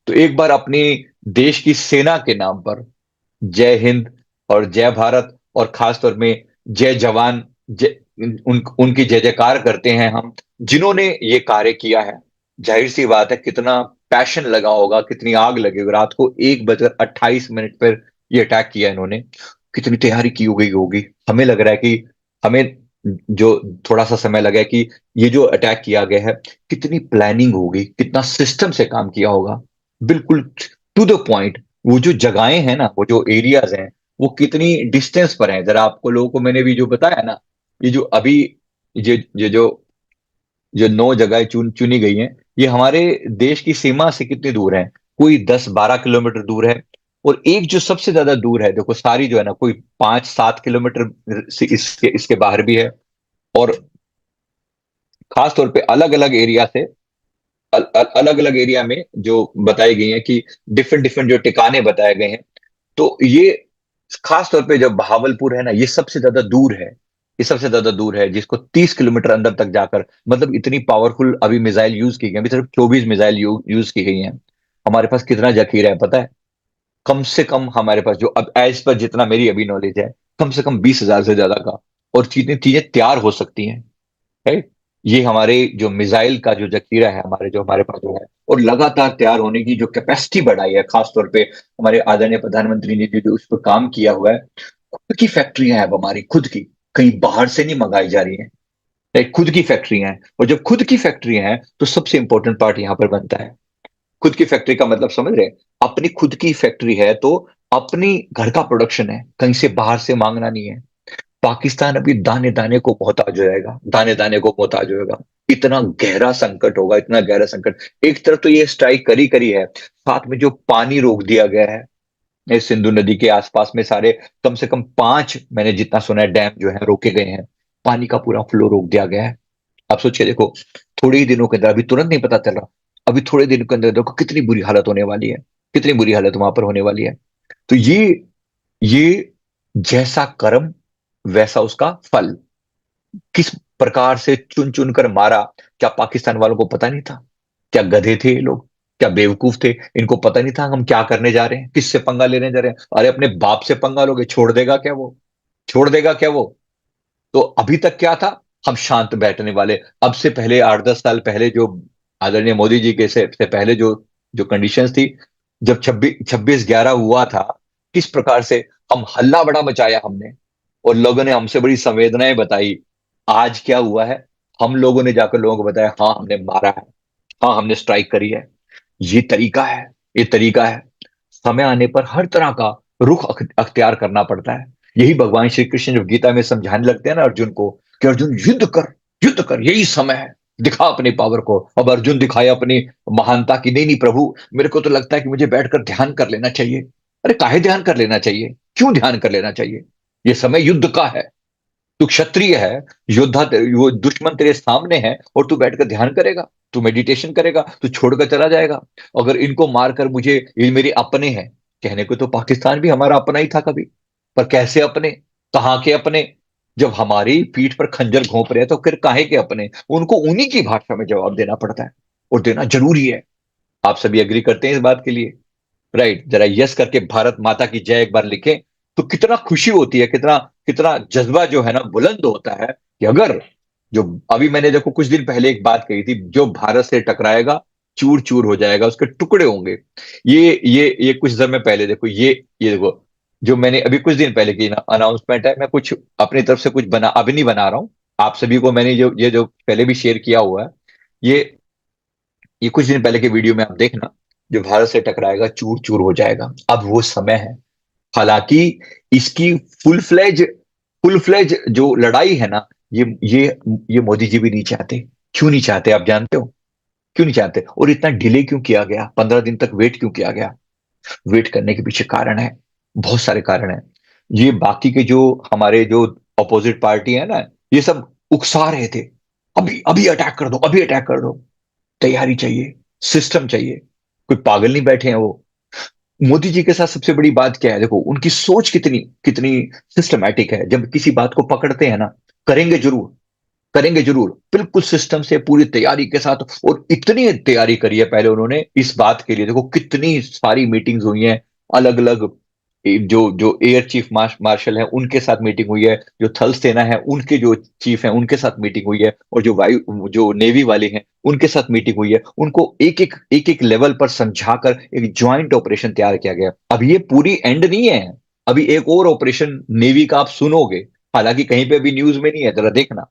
तो एक बार अपनी देश की सेना के नाम पर जय हिंद और जय भारत और खास तौर में जय जवान, जय उनकी जय जयकार करते हैं हम, जिन्होंने ये कार्य किया है। जाहिर सी बात है कितना पैशन लगा होगा, कितनी आग लगी होगी। रात को 1 बजकर 28 मिनट पर ये अटैक किया इन्होंने। कितनी तैयारी की होगी। हमें लग रहा है कि हमें जो थोड़ा सा समय लगा है कि ये जो अटैक किया गया है, कितनी प्लानिंग होगी, कितना सिस्टम से काम किया होगा। बिल्कुल टू द पॉइंट। वो जो जगहें हैं ना, वो जो एरियाज हैं, वो कितनी डिस्टेंस पर हैं, जरा आपको लोगों को मैंने भी जो बताया ना, ये जो अभी ये जो जो 9 जगह चुनी गई हैं, ये हमारे देश की सीमा से कितनी दूर है? कोई 10-12 किलोमीटर दूर है। और एक जो सबसे ज्यादा दूर है, देखो सारी जो है ना, कोई 5-7 किलोमीटर से इसके इसके बाहर भी है। और खास तौर पे अलग अलग एरिया से, अलग अलग एरिया में जो बताई गई है कि डिफरेंट डिफरेंट जो ठिकाने बताए गए हैं। तो ये खास तौर पे जो बहावलपुर है ना, ये सबसे ज्यादा दूर है। ये सबसे ज्यादा दूर है, जिसको 30 किलोमीटर अंदर तक जाकर, मतलब इतनी पावरफुल अभी मिसाइल यूज की गई, अभी सिर्फ 24 मिसाइल यूज की गई हैं। हमारे पास कितना जखीरा है पता है? कम से कम हमारे पास जो अब एज पर जितना मेरी अभी नॉलेज है, कम से कम 20,000 से ज्यादा का। और चीजें चीजें तैयार हो सकती हैं, राइट। ये हमारे जो मिसाइल का जो जखीरा है, हमारे पास जो है, और लगातार तैयार होने की जो कैपेसिटी बढ़ाई है, खासतौर पे हमारे आदरणीय प्रधानमंत्री ने जो उस पर काम किया हुआ है। खुद की फैक्ट्रियां हैं अब हमारी, खुद की, कहीं बाहर से नहीं मंगाई जा रही है। राइट, खुद की फैक्ट्रियां हैं। और जब खुद की फैक्ट्रियां हैं तो सबसे इंपॉर्टेंट पार्ट यहां पर बनता है। खुद की फैक्ट्री का मतलब समझ रहे हैं? अपनी खुद की फैक्ट्री है तो अपनी घर का प्रोडक्शन है, कहीं से बाहर से मांगना नहीं है। पाकिस्तान अभी दाने दाने को मोहताज हो जाएगा, दाने दाने को मोहताज होगा। इतना गहरा संकट होगा, इतना गहरा संकट। एक तरफ तो ये स्ट्राइक करी करी है, साथ में जो पानी रोक दिया गया है इस सिंधु नदी के आसपास में सारे, कम से कम 5, मैंने जितना सुना है, डैम जो है रोके गए हैं। पानी का पूरा फ्लो रोक दिया गया है। आप सोचिए, देखो, थोड़े ही दिनों के अंदर, अभी तुरंत नहीं पता चल रहा, अभी थोड़े दिन के अंदर देखो कितनी बुरी हालत होने वाली है, कितनी बुरी हालत वहां पर होने वाली है। तो ये जैसा कर्म वैसा उसका फल। किस प्रकार से चुन चुन कर मारा, क्या पाकिस्तान वालों को पता नहीं था? क्या गधे थे ये लोग? क्या बेवकूफ थे? इनको पता नहीं था हम क्या करने जा रहे हैं, किससे पंगा लेने जा रहे हैं? अरे अपने बाप से पंगा लोगे, छोड़ देगा क्या वो? छोड़ देगा क्या वो? तो अभी तक क्या था? हम शांत बैठने वाले। अब से पहले 8-10 साल पहले जो आदरणीय मोदी जी के से पहले जो जो कंडीशंस थी, जब 26/11 हुआ था, किस प्रकार से हम हल्ला बड़ा मचाया हमने, और लोगों ने हमसे बड़ी संवेदनाएं बताई। आज क्या हुआ है? हम लोगों ने जाकर लोगों को बताया, हाँ हमने मारा है, हाँ हमने स्ट्राइक करी है। ये तरीका है, ये तरीका है। समय आने पर हर तरह का रुख अख्तियार करना पड़ता है। यही भगवान श्री कृष्ण जब गीता में समझाने लगते हैं ना अर्जुन को, कि अर्जुन युद्ध कर, युद्ध कर, यही समय है, दिखा अपनी पावर को। अब अर्जुन दिखाया अपनी महानता की, नहीं नहीं प्रभु, मेरे को तो लगता है कि मुझे बैठकर ध्यान कर लेना चाहिए। अरे काहे ध्यान कर लेना चाहिए? क्यों ध्यान कर लेना चाहिए? ये समय युद्ध का है। तू क्षत्रिय है, योद्धा, वो दुश्मन तेरे सामने है, और तू बैठकर ध्यान करेगा, तू मेडिटेशन करेगा, तू छोड़कर चला जाएगा। अगर इनको मारकर मुझे, ये मेरे अपने हैं, कहने को तो पाकिस्तान भी हमारा अपना ही था कभी, पर कैसे अपने, कहाँ के अपने? जब हमारी पीठ पर खंजर घोंप रहे हैं तो फिर काहे के अपने? उनको उन्हीं की भाषा में जवाब देना पड़ता है, और देना जरूरी है। आप सभी एग्री करते हैं इस बात के लिए? राइट, जरा यस करके भारत माता की जय एक बार लिखें, तो कितना खुशी होती है, कितना कितना जज्बा जो है ना बुलंद होता है, कि अगर जो, अभी मैंने देखो कुछ दिन पहले एक बात कही थी, जो भारत से टकराएगा चूर चूर हो जाएगा, उसके टुकड़े होंगे। ये कुछ समय पहले देखो, ये देखो, जो मैंने अभी कुछ दिन पहले की अनाउंसमेंट है। मैं कुछ अपनी तरफ से कुछ बना, अभी नहीं बना रहा हूं। आप सभी को मैंने जो पहले भी शेयर किया हुआ है, ये ये कुछ दिन पहले के वीडियो में आप देखना, जो भारत से टकराएगा चूर चूर हो जाएगा। अब वो समय है। हालांकि इसकी फुल फ्लेज फुल फ्लेज जो लड़ाई है ना, ये मोदी जी भी नहीं चाहते। क्यों नहीं चाहते आप जानते हो? क्यों नहीं चाहते? और इतना डिले क्यों किया गया, 15 दिन तक वेट क्यों किया गया? वेट करने के पीछे कारण है, बहुत सारे कारण हैं। ये बाकी के जो हमारे जो अपोजिट पार्टी है ना, ये सब उकसा रहे थे, अभी अभी अटैक कर दो, अभी अटैक कर दो। तैयारी चाहिए, सिस्टम चाहिए। कोई पागल नहीं बैठे हैं वो। मोदी जी के साथ सबसे बड़ी बात क्या है, देखो उनकी सोच कितनी कितनी सिस्टमैटिक है। जब किसी बात को पकड़ते हैं ना, करेंगे जरूर, करेंगे जरूर, बिल्कुल सिस्टम से पूरी तैयारी के साथ। और इतनी तैयारी करी है पहले उन्होंने इस बात के लिए, देखो कितनी सारी मीटिंग्स हुई हैं अलग अलग। जो जो एयर चीफ मार्शल है उनके साथ मीटिंग हुई है, जो थल सेना है उनके जो चीफ हैं उनके साथ मीटिंग हुई है, और जो वायु जो नेवी वाले हैं उनके साथ मीटिंग हुई है। उनको एक एक लेवल पर समझाकर एक ज्वाइंट ऑपरेशन तैयार किया गया। अब ये पूरी एंड नहीं है, अभी एक और ऑपरेशन नेवी का आप सुनोगे, हालांकि कहीं पे भी न्यूज में नहीं है, जरा देखना,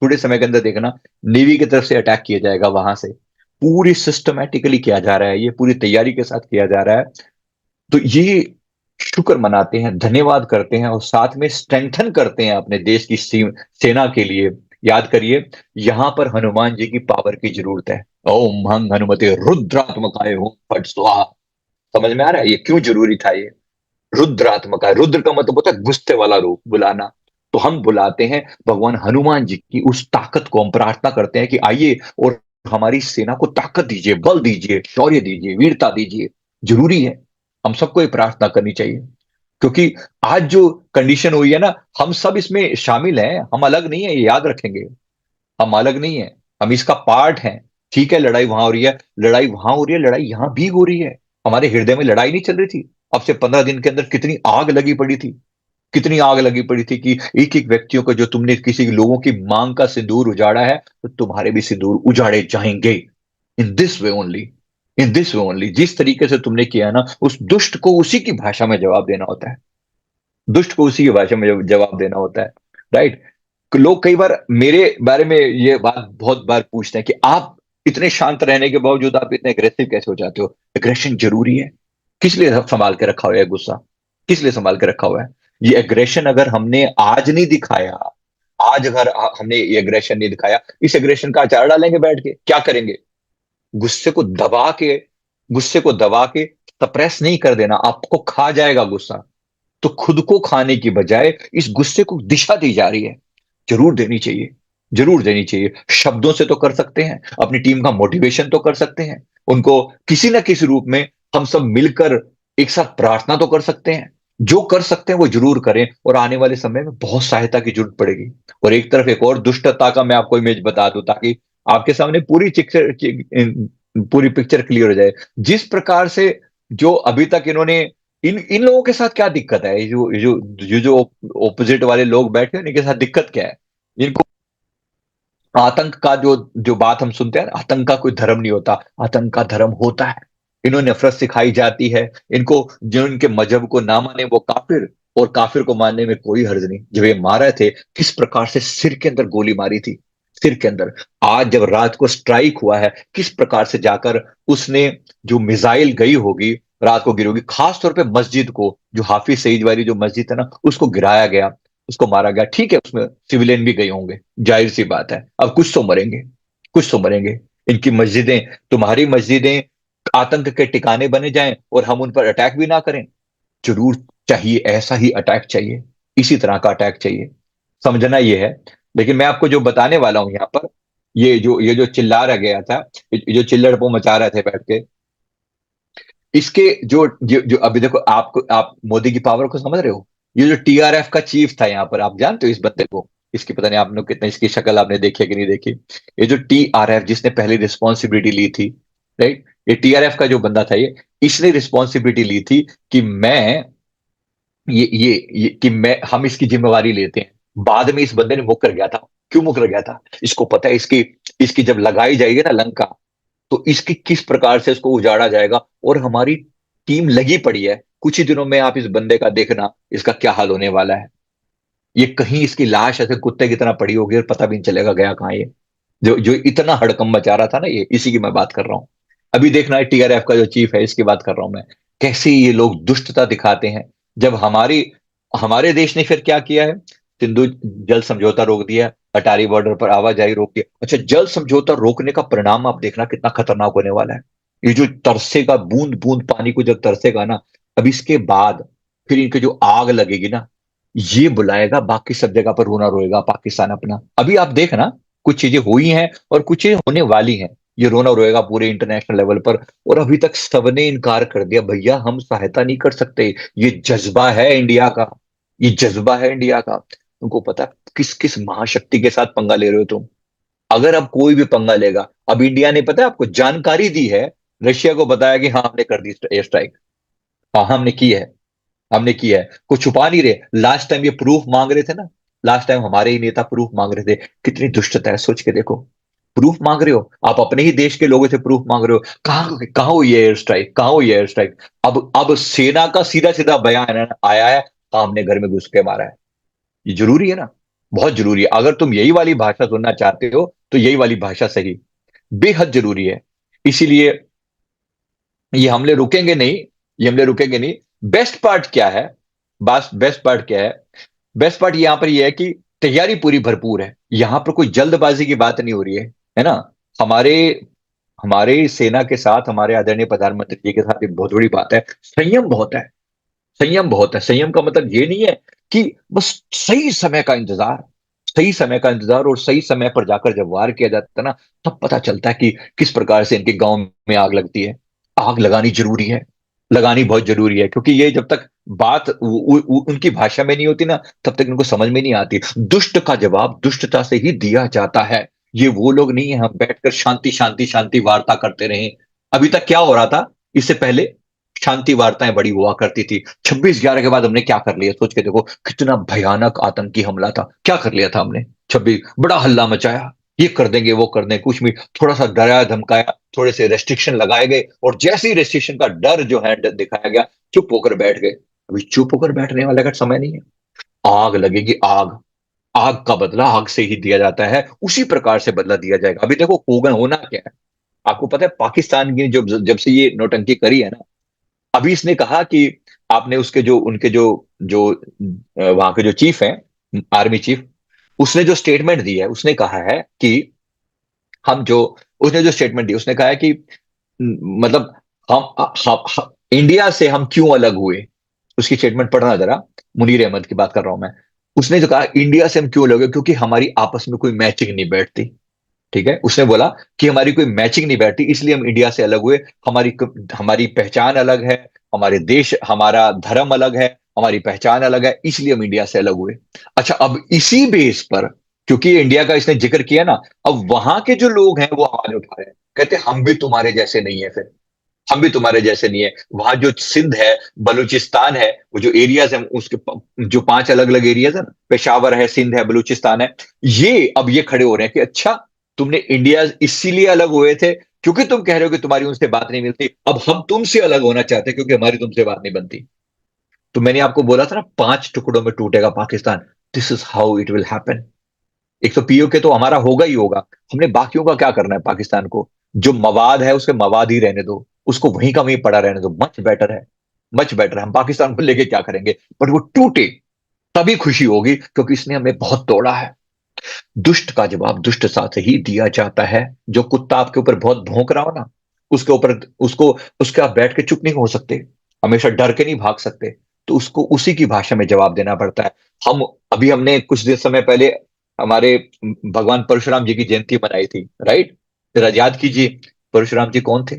थोड़े समय के अंदर देखना, नेवी की तरफ से अटैक किया जाएगा वहां से। पूरी सिस्टमैटिकली किया जा रहा है, ये पूरी तैयारी के साथ किया जा रहा है। तो ये शुक्र मनाते हैं, धन्यवाद करते हैं, और साथ में स्ट्रेंथन करते हैं अपने देश की सेना के लिए। याद करिए, यहां पर हनुमान जी की पावर की जरूरत है। ओम हंग हनुमते रुद्रात्मकाय ओम फट स्वाहा। समझ में आ रहा है ये क्यों जरूरी था ये? रुद्रात्मकाय, रुद्र का मतलब होता है गुस्से वाला रूप, बुलाना। तो हम बुलाते हैं भगवान हनुमान जी की उस ताकत को, हम प्रार्थना करते हैं कि आइए और हमारी सेना को ताकत दीजिए, बल दीजिए, शौर्य दीजिए, वीरता दीजिए। जरूरी है, हम सबको ये प्रार्थना करनी चाहिए। क्योंकि आज जो कंडीशन हुई है ना, हम सब इसमें शामिल हैं, हम अलग नहीं है, ये याद रखेंगे। हम अलग नहीं है, हम इसका पार्ट हैं। ठीक है, लड़ाई वहां हो रही है, लड़ाई वहां हो रही है, लड़ाई यहां भी हो रही है। हमारे हृदय में लड़ाई नहीं चल रही थी? अब से 15 दिन के अंदर कितनी आग लगी पड़ी थी, कितनी आग लगी पड़ी थी कि एक एक व्यक्तियों को, जो तुमने किसी लोगों की मांग का सिंदूर उजाड़ा है, तो तुम्हारे भी सिंदूर उजाड़े जाएंगे। In this way only, in this way only. जिस तरीके से तुमने किया ना, उस दुष्ट को उसी की भाषा में जवाब देना होता है, दुष्ट को उसी की भाषा में जवाब देना होता है। राइट? लोग कई बार मेरे बारे में ये बात बहुत बार पूछते हैं कि आप इतने शांत रहने के बावजूद आप इतने अग्रेसिव कैसे हो जाते हो? एग्रेशन जरूरी है। किस लिए संभाल के रखा हुआ है गुस्सा? किस लिए संभाल के रखा हुआ है? ये एग्रेशन अगर हमने आज नहीं दिखाया, आज अगर हमने ये एग्रेशन नहीं दिखाया, इस एग्रेशन का अचार डालेंगे बैठ के, क्या करेंगे? गुस्से को दबा के, गुस्से को दबा के सप्रेस नहीं कर देना, आपको खा जाएगा गुस्सा। तो खुद को खाने की बजाय इस गुस्से को दिशा दी जा रही है, जरूर देनी चाहिए, जरूर देनी चाहिए। शब्दों से तो कर सकते हैं, अपनी टीम का मोटिवेशन तो कर सकते हैं, उनको किसी ना किसी रूप में हम सब मिलकर एक साथ प्रार्थना तो कर सकते हैं। जो कर सकते हैं वो जरूर करें, और आने वाले समय में बहुत सहायता की जरूरत पड़ेगी। और एक तरफ एक और दुष्टता का मैं आपको इमेज बता दूं, ताकि आपके सामने पूरी पिक्चर क्लियर हो जाए। जिस प्रकार से जो अभी तक इन्होंने, इन इन लोगों के साथ क्या दिक्कत है? ये जो ओपोजिट वाले लोग बैठे हैं, इनके साथ दिक्कत क्या है? इनको आतंक का जो बात हम सुनते हैं, आतंक का कोई धर्म नहीं होता, आतंक का धर्म होता है। इन्हों नफरत सिखाई जाती है इनको। जो इनके मजहब को ना माने वो काफिर, और काफिर को मानने में कोई हर्ज नहीं। जब ये मारे थे, किस प्रकार से सिर के अंदर गोली मारी थी, सिर के अंदर। आज जब रात को स्ट्राइक हुआ है, किस प्रकार से जाकर उसने, जो मिसाइल गई होगी, रात को गिरी होगी, खास तौर पे मस्जिद को, जो हाफिज सईद वाली जो मस्जिद है ना, उसको गिराया गया, उसको मारा गया। ठीक है, उसमें सिविलियन भी गए होंगे, जाहिर सी बात है। अब कुछ तो मरेंगे, कुछ तो मरेंगे। इनकी मस्जिदें, तुम्हारी मस्जिदें आतंक के ठिकाने बने जाएं और हम उन पर अटैक भी ना करें? जरूर चाहिए, ऐसा ही अटैक चाहिए, इसी तरह का अटैक चाहिए। समझना ये है। लेकिन मैं आपको जो बताने वाला हूं यहाँ पर, ये जो चिल्ला रह गया था, ये जो चिल्लड़पो मचा रहे थे बैठ के, इसके जो अभी देखो, आप मोदी की पावर को समझ रहे हो? ये जो टीआरएफ का चीफ था यहाँ पर, आप जानते हो इस बंदे को? इसकी पता नहीं आपने कितना, इसकी शक्ल आपने देखी है कि नहीं देखी? ये जो टीआरएफ, जिसने पहले रिस्पॉन्सिबिलिटी ली थी, राइट, ये टीआरएफ का जो बंदा था, ये इसने रिस्पॉन्सिबिलिटी ली थी कि मैं, ये कि मैं, हम इसकी जिम्मेवारी लेते हैं। बाद में इस बंदे ने मुकर गया था। क्यों मुकर गया था? इसको पता है इसकी इसकी जब लगाई जाएगी ना लंका, तो इसकी किस प्रकार से इसको उजाड़ा जाएगा। और हमारी टीम लगी पड़ी है, कुछ ही दिनों में आप इस बंदे का देखना, इसका क्या हाल होने वाला है। ये कहीं इसकी लाश ऐसे कुत्ते की तरह पड़ी होगी और पता भी नहीं चलेगा गया कहाँ ये। जो जो इतना हड़कंप मचा रहा था ना, ये इसी की मैं बात कर रहा हूँ। अभी देखना है टीआरएफ का जो चीफ है, इसकी बात कर रहा हूं मैं। कैसे ये लोग दुष्टता दिखाते हैं। जब हमारे देश ने फिर क्या किया है? सिंधु जल समझौता रोक दिया, अटारी बॉर्डर पर आवाजाही रोक दिया। अच्छा, जल समझौता रोकने का परिणाम आप देखना कितना खतरनाक होने वाला है। ये जो तरसेगा, बूंद बूंद पानी को जब तरसेगा ना, अब इसके बाद फिर इनके जो आग लगेगी ना, ये बुलाएगा बाकी सब जगह पर रोना रोएगा पाकिस्तान अपना। अभी आप देखना, कुछ चीजें हुई हैं और कुछ चीजें होने वाली हैं। ये रोना रोएगा पूरे इंटरनेशनल लेवल पर। और अभी तक सबने इनकार कर दिया, भैया हम सहायता नहीं कर सकते। ये जज्बा है इंडिया का, ये जज्बा है इंडिया का। उनको पता है किस किस महाशक्ति के साथ पंगा ले रहे हो तुम? अगर अब कोई भी पंगा लेगा, अब इंडिया ने पता है आपको जानकारी दी है, रशिया को बताया कि हाँ हमने कर दी एयर स्ट्राइक, हाँ हमने की है, हमने की है, कुछ छुपा नहीं रहे। लास्ट टाइम ये प्रूफ मांग रहे थे ना, लास्ट टाइम हमारे ही नेता प्रूफ मांग रहे थे। कितनी दुष्टता है, सोच के देखो। प्रूफ मांग रहे हो, आप अपने ही देश के लोगों से प्रूफ मांग रहे हो। कहाँ कहाँ हुई है एयर स्ट्राइक, कहाँ हुई है एयर स्ट्राइक? अब सेना का सीधा सीधा बयान आया है, हाँ हमने घर में घुस के मारा है। ये जरूरी है ना, बहुत जरूरी है। अगर तुम यही वाली भाषा सुनना चाहते हो तो यही वाली भाषा सही, बेहद जरूरी है। इसीलिए ये हमले रुकेंगे नहीं, ये हमले रुकेंगे नहीं। बेस्ट पार्ट क्या है, बस बेस्ट पार्ट क्या है? बेस्ट पार्ट यहां पर यह है कि तैयारी पूरी भरपूर है, यहां पर कोई जल्दबाजी की बात नहीं हो रही है ना। हमारे हमारे सेना के साथ, हमारे आदरणीय प्रधानमंत्री जी के साथ एक बहुत बड़ी बात है, संयम बहुत है। संयम बहुत है। संयम का मतलब ये नहीं है कि बस सही समय का इंतजार, सही समय का इंतजार, और सही समय पर जाकर जब वार किया जाता है ना, तब पता चलता है कि किस प्रकार से इनके गांव में आग लगती है। आग लगानी जरूरी है, लगानी बहुत जरूरी है, क्योंकि ये जब तक बात उनकी भाषा में नहीं होती ना, तब तक इनको समझ में नहीं आती। दुष्ट का जवाब दुष्टता से ही दिया जाता है। ये वो लोग नहीं है हम बैठकर शांति शांति शांति वार्ता करते रहे। अभी तक क्या हो रहा था इससे पहले? शांति वार्ताएं बड़ी हुआ करती थी। 26/11 के बाद हमने क्या कर लिया, सोच के देखो, कितना भयानक आतंकी हमला था। क्या कर लिया था हमने? 26 बड़ा हल्ला मचाया, ये कर देंगे वो कर देंगे, कुछ भी थोड़ा सा डराया धमकाया, थोड़े से रेस्ट्रिक्शन लगाए गए, और जैसे ही रेस्ट्रिक्शन का डर जो है दिखाया गया, चुप होकर बैठ गए। अभी चुप होकर बैठने वाले का समय नहीं है। आग लगेगी, आग। आग का बदला आग से ही दिया जाता है, उसी प्रकार से बदला दिया जाएगा। अभी देखो होगा, होना क्या है आपको पता है? पाकिस्तान की जब जब से ये नौटंकी करी है ना, अभी इसने कहा कि आपने उसके जो उनके जो जो वहां के जो चीफ हैं, आर्मी चीफ, उसने जो स्टेटमेंट दी है, उसने कहा है कि हम जो उसने जो स्टेटमेंट दी, उसने कहा है कि मतलब हम इंडिया से हम क्यों अलग हुए। उसकी स्टेटमेंट पढ़ना जरा, मुनीर अहमद की बात कर रहा हूं मैं। उसने जो कहा इंडिया से हम क्यों अलग हुए, क्योंकि हमारी आपस में कोई मैचिंग नहीं बैठती। ठीक है, उसने बोला कि हमारी कोई मैचिंग नहीं बैठती, इसलिए हम इंडिया से अलग हुए। हमारी हमारी पहचान अलग है, हमारे देश, हमारा धर्म अलग है, हमारी पहचान अलग है, इसलिए हम इंडिया से अलग हुए। अच्छा, अब इसी बेस पर, क्योंकि ये इंडिया का इसने जिक्र किया ना, अब वहां के जो लोग हैं वो आवाज उठा रहे हैं, कहते हैं हम भी तुम्हारे जैसे नहीं है फिर, हम भी तुम्हारे जैसे नहीं है। वहां जो सिंध है, बलूचिस्तान है, वो जो एरियाज है उसके जो 5 अलग अलग एरियाज है ना, पेशावर है, सिंध है, बलूचिस्तान है, ये अब ये खड़े हो रहे हैं कि अच्छा, तुमने इंडिया इसीलिए अलग हुए थे क्योंकि तुम कह रहे हो कि तुम्हारी उनसे बात नहीं मिलती, अब हम तुमसे अलग होना चाहते हैं क्योंकि हमारी तुमसे बात नहीं बनती। तो मैंने आपको बोला था ना, 5 टुकड़ों में टूटेगा Pakistan. This is how it will happen. एक तो पीओके तो हमारा होगा ही होगा, हमने बाकियों का क्या करना है? पाकिस्तान को जो मवाद है उसके मवाद ही रहने दो, उसको वहीं का वहीं पड़ा रहने दो, मच बेटर है, मच बेटर है। हम पाकिस्तान को लेके क्या करेंगे? बट वो टूटे तभी खुशी होगी, क्योंकि इसने हमें बहुत तोड़ा है। दुष्ट का जवाब दुष्टता से ही दिया जाता है। जो कुत्ता आपके ऊपर बहुत भौंक रहा हो ना, उसके ऊपर उसको उसके आप बैठ के चुप नहीं हो सकते, हमेशा डर के नहीं भाग सकते, तो उसको उसी की भाषा में जवाब देना पड़ता है। हम अभी हमने कुछ दिन समय पहले हमारे भगवान परशुराम जी की जयंती मनाई थी, राइट? जरा याद कीजिए, परशुराम जी कौन थे?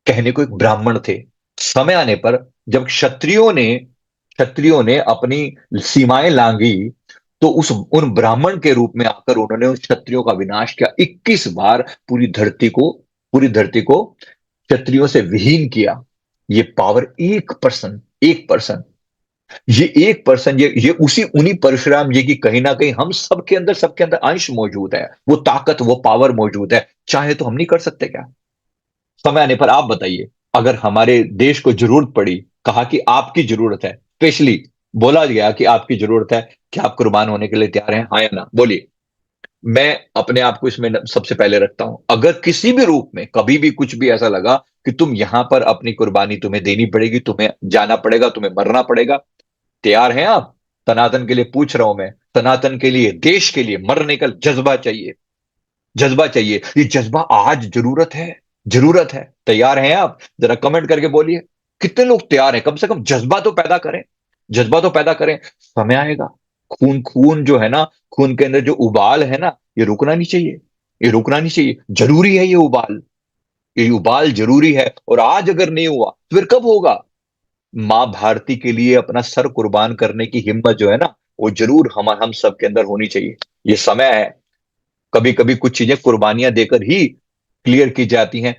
कहने को एक ब्राह्मण थे। समय आने पर जब क्षत्रियों ने अपनी सीमाएं लांगी, तो उस उन ब्राह्मण के रूप में आकर उन्होंने उन क्षत्रियों का विनाश किया। 21 बार पूरी धरती को क्षत्रियों से विहीन किया। ये पावर 1%, 1%, ये 1%, ये उसी उन्हीं परशुराम जी की कहीं ना कहीं हम सबके अंदर अंश मौजूद है, वो ताकत, वो पावर मौजूद है। चाहे तो हम नहीं कर सकते क्या? समय आने पर आप बताइए, अगर हमारे देश को जरूरत पड़ी, कहा कि आपकी जरूरत है, स्पेशली बोला गया कि आपकी जरूरत है, क्या आप कुर्बान होने के लिए तैयार हैं, हाँ या ना? बोलिए। मैं अपने आप को इसमें सबसे पहले रखता हूं। अगर किसी भी रूप में कभी भी कुछ भी ऐसा लगा कि तुम यहां पर अपनी कुर्बानी तुम्हें देनी पड़ेगी, तुम्हें जाना पड़ेगा, तुम्हें मरना पड़ेगा, तैयार हैं आप? सनातन के लिए पूछ रहा हूं मैं, सनातन के लिए, देश के लिए मरने का जज्बा चाहिए, जज्बा चाहिए। ये जज्बा आज जरूरत है, जरूरत है। तैयार हैं आप? जरा कमेंट करके बोलिए, कितने लोग तैयार हैं? कम से कम जज्बा तो पैदा करें, जज्बा तो पैदा करें। समय आएगा, खून खून जो है ना, खून के अंदर जो उबाल है ना, ये रुकना नहीं चाहिए, ये रुकना नहीं चाहिए। जरूरी है ये उबाल, ये उबाल जरूरी है। और आज अगर नहीं हुआ तो फिर कब होगा? मां भारती के लिए अपना सर कुर्बान करने की हिम्मत जो है ना, वो जरूर हम सब के अंदर होनी चाहिए। ये समय है, कभी कभी कुछ चीजें कुर्बानियां देकर ही क्लियर की जाती हैं।